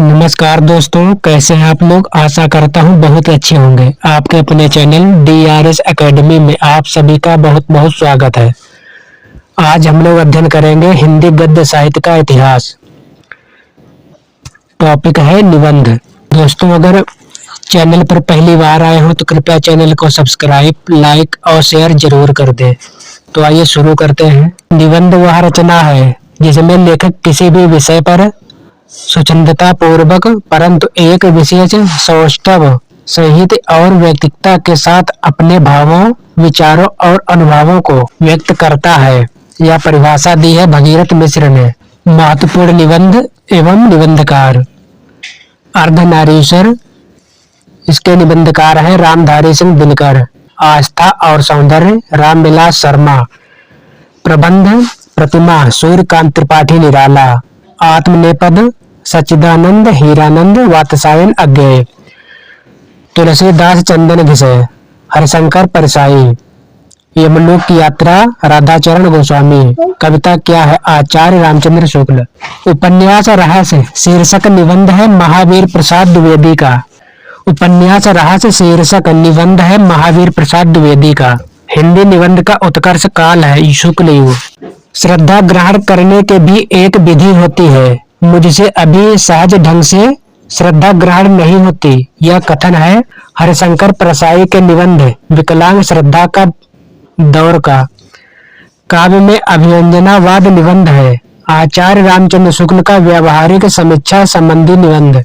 नमस्कार दोस्तों, कैसे हैं आप लोग। आशा करता हूं बहुत अच्छे होंगे। आपके अपने चैनल DRS एकेडमी में आप सभी का बहुत बहुत स्वागत है। आज हम लोग अध्ययन करेंगे हिंदी गद्य साहित्य का इतिहास। टॉपिक है निबंध। दोस्तों, अगर चैनल पर पहली बार आए हो तो कृपया चैनल को सब्सक्राइब, लाइक और शेयर जरूर कर दें। तो आइए शुरू करते हैं। निबंध वह रचना है जिसमें लेखक किसी भी विषय पर स्वच्छंदता पूर्वक परंतु एक विशेष सौष्ठव, संहित और व्यक्तित्व के साथ अपने भावों, विचारों और अनुभवों को व्यक्त करता है। यह परिभाषा दी है भगीरथ मिश्र ने। महत्वपूर्ण निबंध एवं निबंधकार। अर्धनारीश्वर, इसके निबंधकार हैं रामधारी सिंह दिनकर। आस्था और सौंदर्य, रामविलास शर्मा। प्रबंध प्रतिमा, सूर्यकांत त्रिपाठी निराला। आत्मनेपद, सच्चिदानंद हीरानंद वात्स्यायन अज्ञेय। तुलसीदास चंदन घिसे, हरिशंकर परसाई। यमलोक की यात्रा, राधाचरण गोस्वामी। कविता क्या है, आचार्य रामचंद्र शुक्ल। उपन्यास रहस्य शीर्षक निबंध है महावीर प्रसाद द्विवेदी का। उपन्यास रहस्य शीर्षक निबंध है महावीर प्रसाद द्विवेदी का। हिंदी निबंध का उत्कर्ष काल है शुक्ल युग। श्रद्धा ग्रहण करने के भी एक विधि होती है, मुझसे अभी सहज ढंग से श्रद्धा ग्रहण नहीं होती। यह कथन है हरिशंकर परसाई के निबंध विकलांग श्रद्धा का दौर का। काव्य में अभिव्यंजनावाद निबंध है। आचार्य रामचंद्र शुक्ल का व्यावहारिक समीक्षा संबंधी निबंध।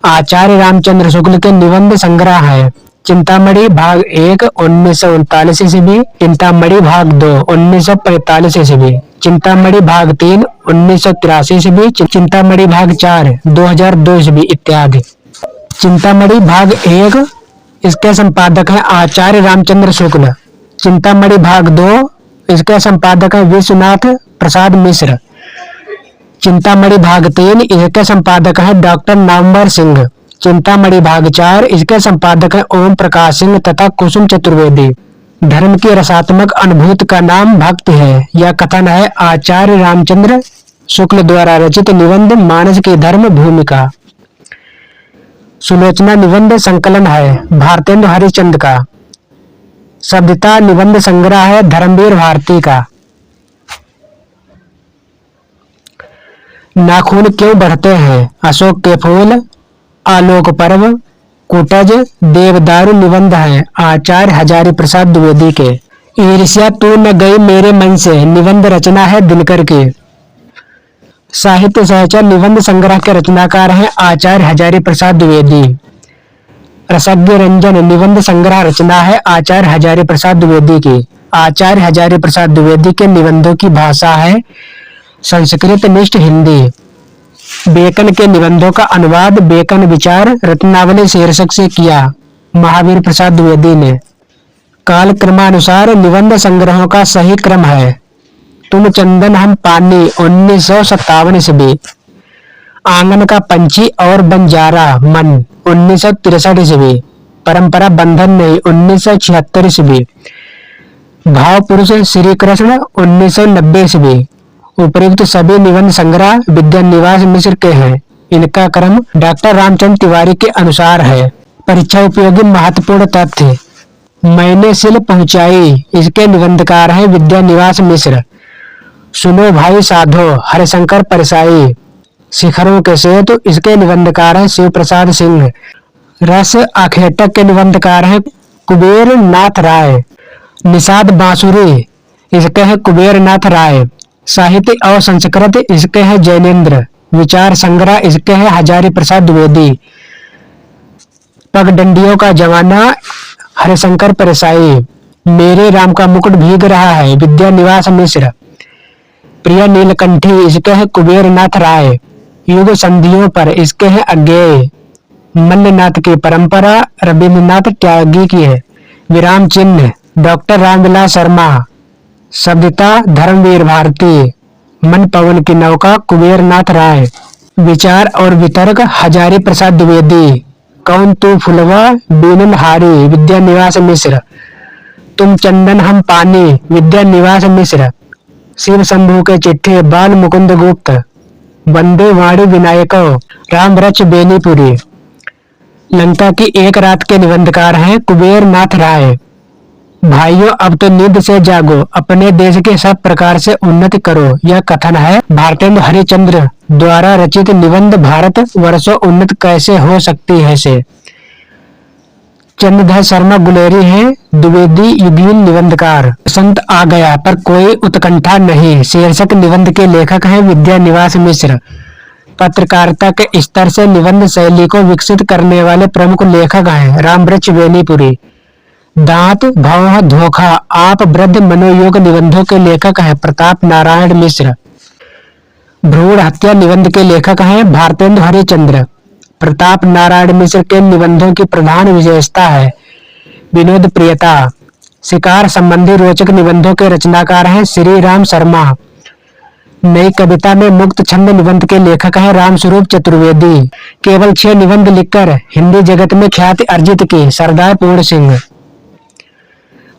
आचार्य रामचंद्र शुक्ल के निबंध संग्रह है चिंतामणि भाग 1 1939 ईस्वी, चिंतामणि भाग 2 1945 ईस्वी, चिंतामणि भाग 3 1983 ईस्वी, चिंतामणि भाग 4 2002 ईस्वी इत्यादि। चिंतामणि भाग 1, इसके संपादक हैं आचार्य रामचंद्र शुक्ल। चिंतामणि भाग 2, इसके संपादक हैं विश्वनाथ प्रसाद मिश्र। चिंतामणि भाग 3, इसके संपादक हैं डॉक्टर नामवर सिंह। चिंतामणि भाग 4, इसके संपादक हैं ओम प्रकाश सिंह तथा कुसुम चतुर्वेदी। धर्म की रसात्मक अनुभूति का नाम भक्ति है। यह कथन है आचार्य रामचंद्र शुक्ल द्वारा रचित निबंध मानस की धर्म भूमिका। सुलोचना निबंध संकलन है भारतेंदु हरिश्चंद्र का। शब्दता निबंध संग्रह है धर्मवीर भारती का। नाखून क्यों बढ़ते हैं, अशोक के फूल। आलोक पर्व, कुटज, देवदारू निबंध है आचार्य हजारी प्रसाद द्विवेदी के। ईर्ष्या तू न गई मेरे मन से, निबंध रचना है दिनकर की। साहित्य सहचर निबंध संग्रह के रचनाकार हैं आचार्य हजारी प्रसाद द्विवेदी। रसज्ञ रंजन निबंध संग्रह रचना है आचार्य हजारी प्रसाद द्विवेदी की। आचार्य हजारी प्रसाद द्विवेदी के निबंधों की भाषा है संस्कृत निष्ठ हिंदी। बेकन के निबंधों का अनुवाद बेकन विचार रत्नावली शीर्षक से किया महावीर प्रसाद द्विवेदी ने। काल क्रमानुसार निबंध संग्रहों का सही क्रम है तुम चंदन हम पानी 1957 ईस्वी, आंगन का पंछी और बंजारा मन 1963 ईस्वी, परंपरा बंधन नहीं 1976 ईस्वी, भाव पुरुष श्री कृष्ण 1990 ईस्वी। उपयुक्त सभी निबंध संग्रह विद्यानिवास मिश्र के हैं। इनका क्रम डॉक्टर रामचंद्र तिवारी के अनुसार है। परीक्षा उपयोगी महत्वपूर्ण तथ्य। मैंने सिल पहुंचाई, इसके निबंधकार हैं विद्यानिवास मिश्र। सुनो भाई साधो, हरिशंकर परसाई। शिखरों के सेतु, इसके निबंधकार हैं शिव प्रसाद सिंह। रस आखेटक के निबंधकार हैं कुबेर नाथ राय। निषाद बांसुरी, इसके हैं कुबेर नाथ राय। साहित्य और संस्कृत, इसके हैं जैनेन्द्र। विचार संग्रह, इसके हैं हजारी प्रसाद द्विवेदी। पगडंडियों का जमाना, हरिशंकर परसाई। मेरे राम का मुकुट भीग रहा है, विद्यानिवास मिश्र। प्रिय नीलकंठी, इसके हैं कुबेर नाथ राय। युग संधियों पर, इसके हैं अज्ञेय। मल्लनाथ की परंपरा रविन्द्रनाथ त्यागी की है। विराम चिन्ह, डॉक्टर रामविलास शर्मा। शब्दता धर्मवीर भारती। मन पवन की नौका, कुबेर नाथ राय। विचार और वितर्क, हजारी प्रसाद द्विवेदी। कौन तू फुलवा, बीनन हारी, विद्यानिवास मिश्र। तुम चंदन हम पानी, विद्यानिवास मिश्र। शिव शंभू के चिट्ठे, बाल मुकुंद गुप्त। वंदे वाणी विनायको, राम वृक्ष बेनीपुरी। लंका की एक रात के निबंधकार हैं कुबेर नाथ राय। भाइयों, अब तो नींद से जागो, अपने देश के सब प्रकार से उन्नति करो। यह कथन है भारतेंदु हरिश्चंद्र द्वारा रचित निबंध भारत वर्षों उन्नत कैसे हो सकती है से। चंद्रधर शर्मा गुलेरी हैं द्विवेदी युगीन निबंधकार। संत आ गया पर कोई उत्कंठा नहीं शीर्षक निबंध के लेखक हैं विद्यानिवास मिश्र। पत्रकारिता के स्तर से निबंध शैली को विकसित करने वाले प्रमुख लेखक हैं रामवृक्ष बेनीपुरी। दांत भौह धोखा आप वृद्ध मनोयोग निबंधों के लेखक हैं प्रताप नारायण मिश्र। भ्रूण हत्या निबंध के लेखक हैं भारतेंदु हरिश्चंद्र। प्रताप नारायण मिश्र के निबंधों की प्रधान विशेषता है विनोद प्रियता। शिकार संबंधी रोचक निबंधों के रचनाकार हैं श्री राम शर्मा। नई कविता में मुक्त छंद निबंध के लेखक हैं रामस्वरूप चतुर्वेदी। केवल 6 निबंध लिखकर हिंदी जगत में ख्याति अर्जित की सरदार पूर्ण सिंह।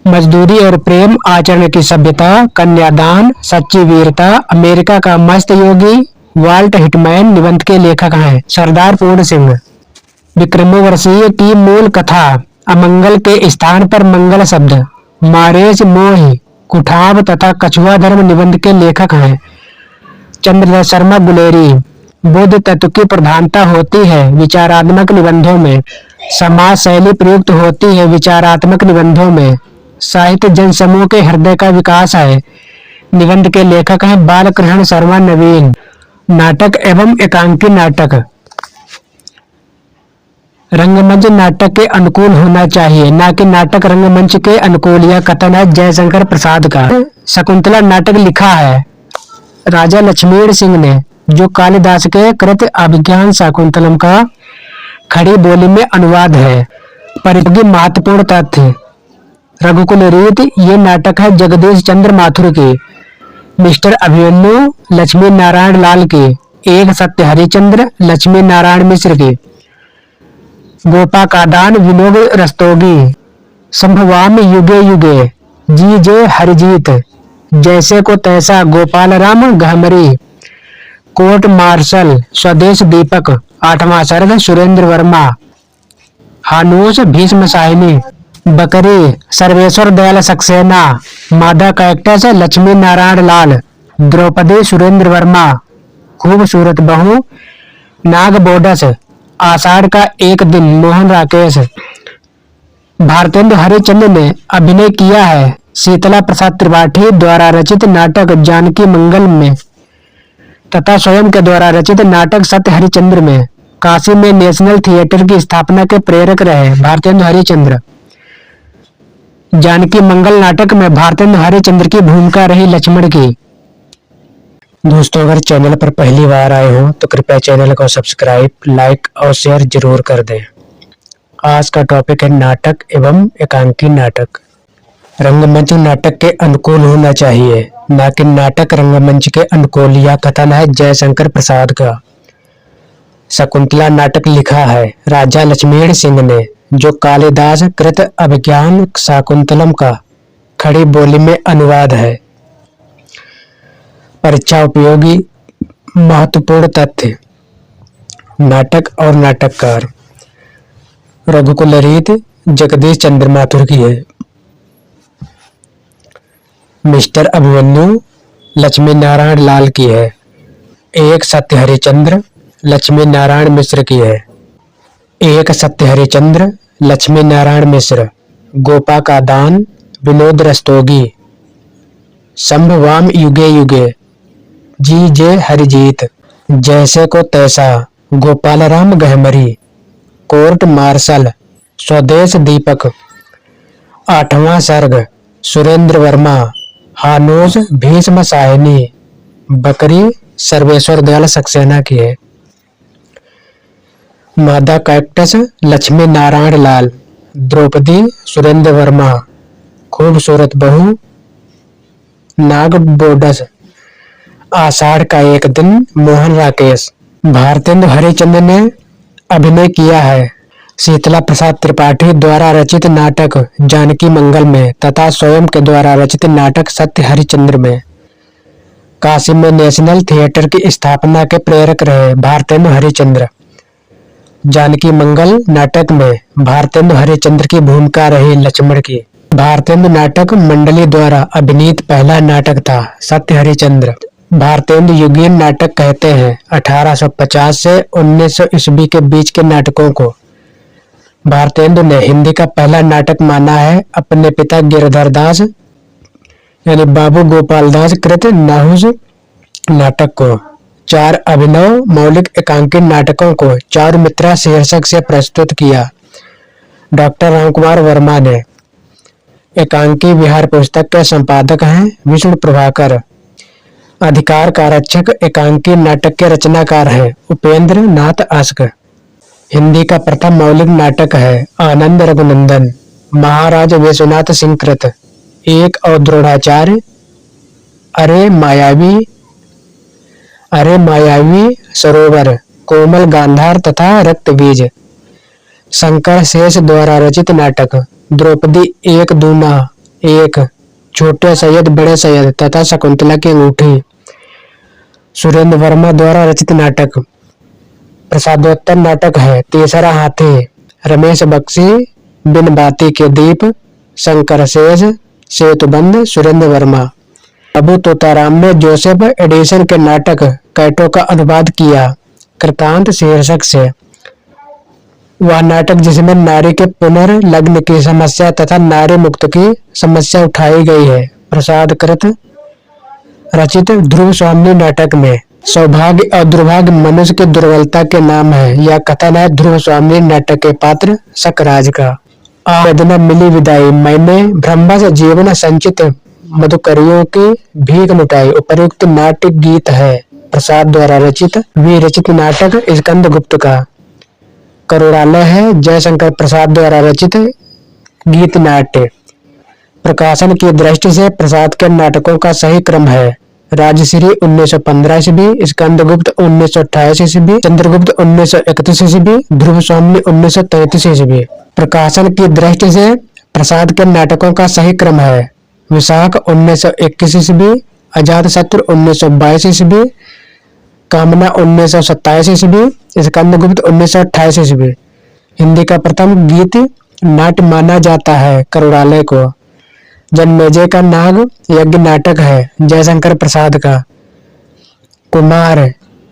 मजदूरी और प्रेम, आचरण की सभ्यता, कन्यादान, सच्ची वीरता, अमेरिका का मस्त योगी, वाल्ट हिटमैन निबंध के लेखक हैं सरदार पूर्ण सिंह। विक्रमोर्वशीय की मूल कथा, अमंगल के स्थान पर मंगल शब्द, मारेश मोह कुठाव तथा कछुआ धर्म निबंध के लेखक हैं चंद्रधर शर्मा गुलेरी। बुद्ध तत्व की प्रधानता होती है विचारात्मक निबंधों में, समाज शैली प्रयुक्त होती है विचारात्मक निबंधों में, साहित्य जनसमूह के हृदय का विकास है। निबंध के लेखक हैं बालकृष्ण शर्मा नवीन। नाटक एवं एकांकी नाटक, रंगमंच नाटक के अनुकूल होना चाहिए न कि नाटक रंगमंच के अनुकूल। यह कथन है जयशंकर प्रसाद का। शकुंतला नाटक लिखा है राजा लक्ष्मण सिंह ने, जो कालिदास के कृत अभिज्ञान शाकुंतलम का खड़ी बोली में अनुवाद है। परियोगी महत्वपूर्ण तथ्य, रघुकुल रीत ये नाटक है जगदीश चंद्र माथुर की। मिस्टर अभिमन्यु लक्ष्मी नारायण लाल की। एक सत्य हरिश्चंद्र लक्ष्मी नारायण मिश्र की। गोपा का दान विनोद रस्तोगी। संभवाम युगे युगे जी जे हरिजीत, जैसे को तैसा गोपाल राम गहमरी। कोर्ट मार्शल स्वदेश दीपक, 8वां सर्ग सुरेंद्र वर्मा। हानूस भीष्म साहिनी। बकरी सर्वेश्वर दयाल सक्सेना। मादा कैक्टस लक्ष्मी नारायण लाल। द्रौपदी सुरेंद्र वर्मा। खूबसूरत बहू नाग बोडस, आषाढ़ का एक दिन मोहन राकेश। भारतेंदु हरिश्चंद्र ने अभिनय किया है शीतला प्रसाद त्रिपाठी द्वारा रचित नाटक जानकी मंगल में तथा स्वयं के द्वारा रचित नाटक सत्य हरिश्चंद्र में। काशी में नेशनल थिएटर की स्थापना के प्रेरक रहे भारतेंदु हरिश्चंद्र। जानकी मंगल नाटक में भारतेंदु हरिश्चंद्र की भूमिका रही लक्ष्मण की। दोस्तों, अगर चैनल पर पहली बार आए हो तो कृपया चैनल को सब्सक्राइब, लाइक और शेयर जरूर कर दें। आज का टॉपिक है नाटक एवं एकांकी नाटक। रंगमंच नाटक के अनुकूल होना चाहिए न कि नाटक रंगमंच के अनुकूल। यह कथन है जयशंकर प्रसाद का। शकुंतला नाटक लिखा है राजा लक्ष्मण सिंह ने, जो कालिदास कृत अभिज्ञान शाकुंतलम का खड़ी बोली में अनुवाद है। परीक्षा उपयोगी महत्वपूर्ण तथ्य, नाटक और नाटककार। रघुकुल रीत जगदीश चंद्र माथुर की है। मिस्टर अभिमन्यु लक्ष्मी नारायण लाल की है। एक सत्य हरिश्चंद्र लक्ष्मी नारायण मिश्र की है। एक सत्य हरिश्चंद्र लक्ष्मी नारायण मिश्र। गोपा का दान विनोद रस्तोगी। संभवाम युगे युगे जी जे हरिजीत, जैसे को तैसा गोपाल राम गहमरी। कोर्ट मार्शल स्वदेश दीपक, 8वां सर्ग सुरेंद्र वर्मा। हानोज भीष्म साहिनी। बकरी सर्वेश्वर दयाल सक्सेना की है। मादा कैक्टस लक्ष्मी नारायण लाल। द्रौपदी सुरेंद्र वर्मा। खूबसूरत बहू नाग बोडस, आषाढ़ का एक दिन मोहन राकेश। भारतेंदु हरिश्चंद्र ने अभिनय किया है शीतला प्रसाद त्रिपाठी द्वारा रचित नाटक जानकी मंगल में तथा स्वयं के द्वारा रचित नाटक सत्य हरिश्चंद्र में। काशी में नेशनल थिएटर की स्थापना के प्रेरक रहे भारतेंदु हरिश्चंद्र। जानकी मंगल नाटक में भारतेंदु हरिश्चंद्र की भूमिका रही लक्ष्मण की। भारतेंदु नाटक मंडली द्वारा अभिनीत पहला नाटक था सत्य हरिश्चंद्र। भारतेंदु युगीन नाटक कहते हैं 1850 से 1900 ईस्वी के बीच के नाटकों को। भारतेंदु ने हिंदी का पहला नाटक माना है अपने पिता गिरधर दास यानी बाबू गोपाल दास कृत नाहुस नाटक को। 4 अभिनव मौलिक एकांकित नाटकों को चारुमित्रा शीर्षक से प्रस्तुत किया। डॉक्टर रामकुमार वर्मा ने। एकांकी विहार पुस्तक के संपादक हैं विष्णु प्रभाकर। अधिकार का रक्षक एकांकी नाटक के रचनाकार हैं उपेंद्र नाथ आस्क। हिंदी का प्रथम मौलिक नाटक है आनंद रघुनंदन महाराज विश्वनाथ सिंह कृत। एक और द्रोणाचार्य अरे मायावी सरोवर कोमल गांधार तथा रक्तबीज। शंकर शेष द्वारा रचित नाटक द्रौपदी एक दूना एक छोटे सैयद बड़े सैयद तथा शकुंतला की अंगूठी। सुरेंद्र वर्मा द्वारा रचित नाटक प्रसादोत्तर नाटक है तीसरा हाथी। रमेश बख्शी बिन बाती के दीप। शंकर शेष सेतुबंद सुरेंद्र वर्मा। अबू तोताराम ने जोसेफ एडिसन के नाटक कैटो का अनुवाद किया कृतांत शीर्षक से। वह नाटक जिसमें नारी के पुनर्लग्न की समस्या तथा नारी मुक्त की समस्या उठाई गई है। प्रसाद कृत रचित ध्रुव स्वामी नाटक में सौभाग्य और दुर्भाग्य मनुष्य की दुर्बलता के नाम है। यह कथन है ध्रुव स्वामी नाटक के पात्र सकराज का। वेदना मिली विदाई मैंने ब्रह्मस जीवन संचित मधुकरियों की भीख लुटाई उपयुक्त नाट्य गीत है प्रसाद द्वारा रचित विरचित नाटक स्कंदगुप्त का। करुणालय है जयशंकर प्रसाद द्वारा रचित गीत नाट्य। प्रकाशन की दृष्टि से प्रसाद के नाटकों का सही क्रम है राजश्री 1915 ईस्वी, स्कंदगुप्त 1928 ईस्वी, चंद्रगुप्त 1931 ईस्वी, ध्रुव स्वामी 1933 ईस्वी। प्रकाशन की दृष्टि से प्रसाद के नाटकों का सही क्रम है विशाख 1921 ईस्वी, अजातशत्रु 1922 ईस्वी, कामना 1927 ईस्वी, स्कंदगुप्त 1928 ईस्वी। हिंदी का प्रथम गीत नाट्य माना जाता है करुणालय को। जन्मेजय का नाग यज्ञ नाटक है जयशंकर प्रसाद का। कुमार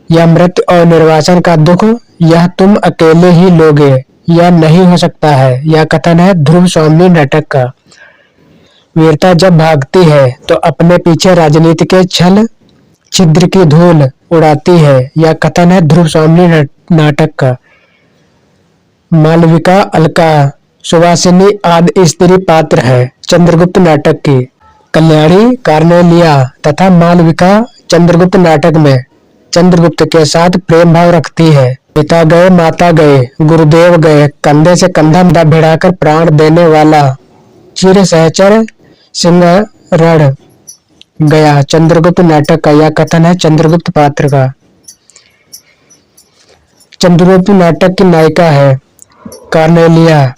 यह मृत्यु और निर्वासन का दुख यह तुम अकेले ही लोगे यह नहीं हो सकता है। यह कथन है ध्रुव स्वामी नाटक का। वीरता जब भागती है तो अपने पीछे राजनीति के छल छिद्र की धूल उड़ाती है। यह कथन है ध्रुव स्वामी नाटक का। मालविका अलका सुवासिनी आदि स्त्री पात्र है चंद्रगुप्त नाटक की। कल्याणी कार्नेलिया तथा मालविका चंद्रगुप्त नाटक में चंद्रगुप्त के साथ प्रेम भाव रखती है। पिता गए माता गए गुरुदेव गए कंधे से कंधा भिड़ाकर प्राण देने वाला चिर सहचर सिंह रण गया चंद्रगुप्त नाटक का। यह कथन है चंद्रगुप्त पात्र का। चंद्रगुप्त नाटक की नायिका है कार्नेलिया।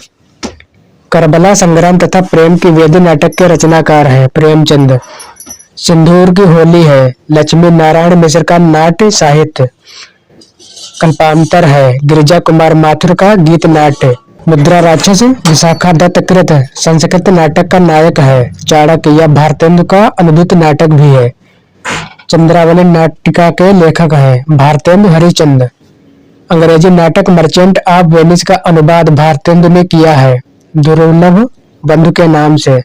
करबला संग्राम तथा प्रेम की वेदी नाटक के रचनाकार है प्रेमचंद। सिंदूर की होली है लक्ष्मी नारायण मिश्र का नाट्य साहित्य। कल्पांतर है गिरिजा कुमार माथुर का गीत नाट्य। मुद्रा राक्षस विशाखा दत्त कृत संस्कृत नाटक का नायक है चाणक्य। यह भारतेंदु का अनुभूत नाटक भी है। चंद्रावली नाटिका के लेखक है भारतेंदु हरिश्चंद्र। अंग्रेजी नाटक मर्चेंट ऑफ वेनिस का अनुवाद भारतेंदु ने किया है दुर्लभ बंधु के नाम से।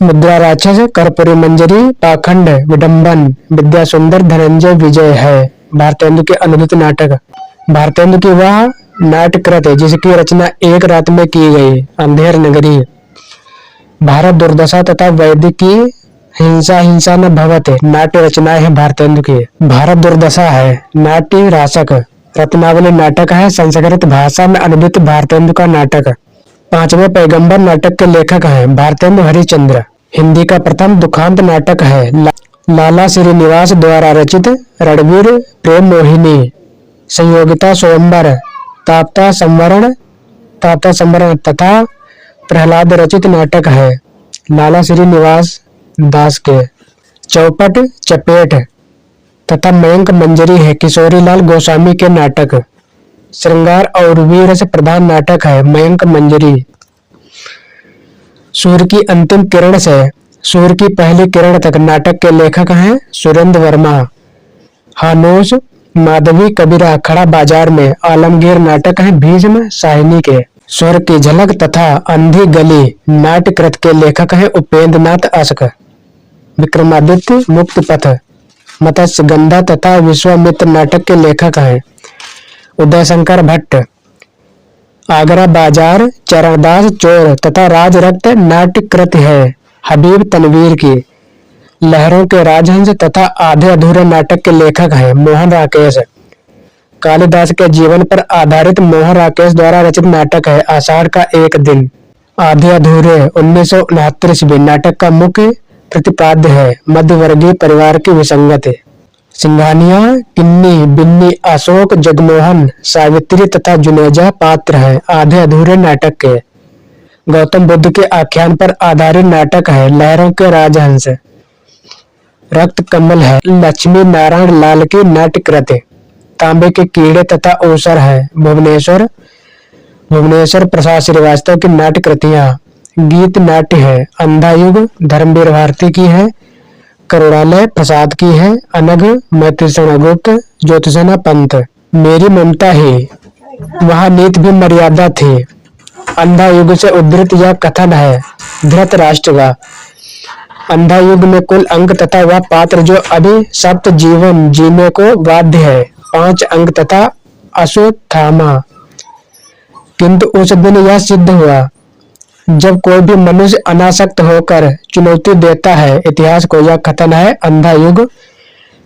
मुद्रा राक्षस कर्पूरी मंजरी पाखंड विडंबन विद्या सुंदर धनंजय विजय है भारतेंदु के अनुभूत नाटक। भारतेंदु की वह नाट्यकृत है जिसकी रचना एक रात में की गई अंधेर नगरी। भारत दुर्दशा तथा वैदिक की हिंसा न भवत नाट्य रचनाएं है भारतेंदु की। भारत दुर्दशा है नाट्य राशक। रत्नावली नाटक है संस्कृत भाषा में अनुदित भारतेंदु का नाटक। पांचवें पैगंबर नाटक के लेखक हैं भारतेंदु हरिश्चंद्र। हिंदी का प्रथम दुखांत नाटक है लाला श्रीनिवास द्वारा रचित रणवीर प्रेम मोहिनी। संयोगिता स्वयंवर ताप्ता संवरण तथा प्रहलाद रचित नाटक है लाला श्रीनिवास दास के। चौपट, चपेट तथा मयंक मंजरी है किशोरीलाल गोस्वामी के नाटक। श्रृंगार और वीर से प्रधान नाटक है मयंक मंजरी। सूर्य की अंतिम किरण से सूर्य की पहली किरण तक नाटक के लेखक हैं सुरेंद्र वर्मा। हानोस, माधवी कबीरा, खड़ा बाजार में आलमगीर नाटक है भीष्म शाहिनी के। स्वर की झलक तथा अंधी गली नाट्यकृत के लेखक हैं उपेंद्र नाथ अश्क। विक्रमादित्य, मुक्त पथ, मत्स्य गंधा तथा विश्वामित्र नाटक के लेखक हैं उदय शंकर भट्ट। आगरा बाजार, चरणदास, चोर तथा राज रक्त नाट्यकृत है हबीब तनवीर की। लहरों के राजहंस तथा आधे अधूरे नाटक के लेखक हैं मोहन राकेश। कालिदास के जीवन पर आधारित मोहन राकेश द्वारा रचित नाटक है आषाढ़ का एक दिन। आधे अधूरे 1969 ईस्वी नाटक का मुख्य प्रतिपाद्य है मध्यवर्गीय परिवार की विसंगति। सिंघानिया, किन्नी, बिन्नी, अशोक, जगमोहन, सावित्री तथा जुनेजा पात्र है आधे अधूरे नाटक के। गौतम बुद्ध के आख्यान पर आधारित नाटक है लहरों के राजहंस। रक्त कमल है लक्ष्मी नारायण लाल की नाट्यकृत। तांबे के कीड़े तथा ओसर है भुवनेश्वर प्रसाद श्रीवास्तव की नाट्य कृतियां। गीत नाट्य है अंधा युग धर्मवीर भारती की है। करुणालय प्रसाद की है। अनघ मैत्रीषण गुप्त, ज्योतिषना पंत। मेरी ममता ही वहाँ नीत भी मर्यादा थी। अंधा युग से उद्धृत यह कथन है धृतराष्ट्र का। अंधा युग में कुल अंक तथा वह पात्र जो अभी सप्त जीवन जीने को बाध्य है 5 अंक तथा अश्वत्थामा। किंतु उस दिन यह सिद्ध हुआ जब कोई भी मनुष्य अनासक्त होकर चुनौती देता है इतिहास को। यह कथन है अंधा युग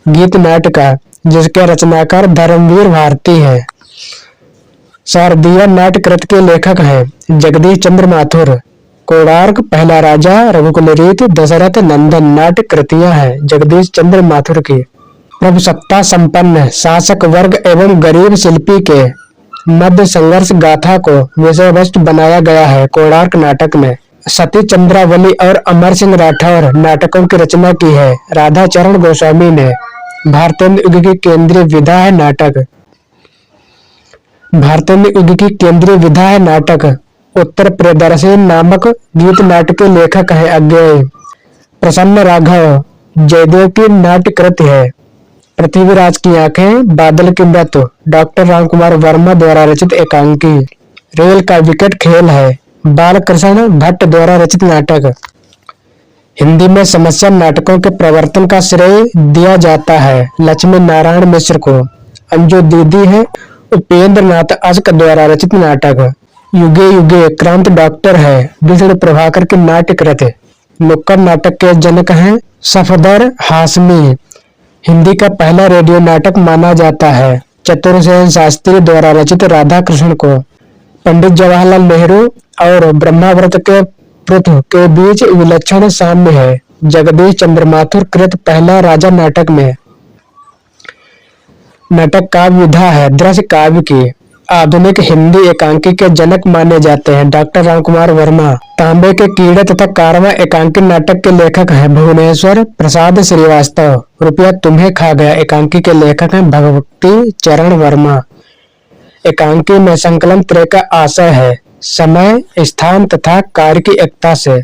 गीत नाट्य का जिसके रचनाकार धर्मवीर भारती है। शारदीय नाट्यकृत के लेखक हैं जगदीश चंद्र माथुर। कोणार्क, पहला राजा, रघुकुल रीत, दशरथ नंदन नाट्य कृतियां हैं जगदीश चंद्र माथुर की। प्रभु सत्ता संपन्न शासक वर्ग एवं गरीब शिल्पी के मध्य संघर्ष गाथा को विषय वस्तु बनाया गया है कोणार्क नाटक में। सती चंद्रावली और अमर सिंह राठौर नाटकों की रचना की है राधा चरण गोस्वामी ने। भारतेंद्र युग की केंद्रीय विधा है नाटक। भारतेंद्र युग की केंद्रीय विधा है नाटक। उत्तर प्रियदर्शी नामक गीत नाटक के लेखक है अज्ञेय। प्रसन्न राघव जयदेव की नाट्यकृत है। पृथ्वीराज की आंखें, बादल की मृत्यु डॉक्टर रामकुमार वर्मा द्वारा रचित एकांकी। रेल का विकेट खेल है बालकृष्ण भट्ट द्वारा रचित नाटक। हिंदी में समस्या नाटकों के प्रवर्तन का श्रेय दिया जाता है लक्ष्मी नारायण मिश्र को। अंजू दीदी है उपेंद्र नाथ अश्क द्वारा रचित नाटक। युगे युगे क्रांत डॉक्टर है विष्णु प्रभाकर की नाट्यकृत। नुक्कड़ नाटक के जनक हैं सफदर हाशमी। हिंदी का पहला रेडियो नाटक माना जाता है चतुरसेन शास्त्री द्वारा रचित राधा कृष्ण को। पंडित जवाहरलाल नेहरू और ब्रह्माव्रत के पृथु के बीच विलक्षण साम्य है जगदीश चंद्र माथुर कृत पहला राजा नाटक में। नाटक काव्य विधा है दृश्य काव्य की। आधुनिक हिंदी एकांकी के जनक माने जाते हैं डॉक्टर रामकुमार वर्मा। तांबे के कीड़े तथा कारवां एकांकी नाटक के लेखक हैं भुवनेश्वर प्रसाद श्रीवास्तव। रुपया तुम्हें खा गया एकांकी के लेखक हैं भगवती चरण वर्मा। एकांकी में संकलन त्रय का आशय है समय, स्थान तथा कार्य की एकता से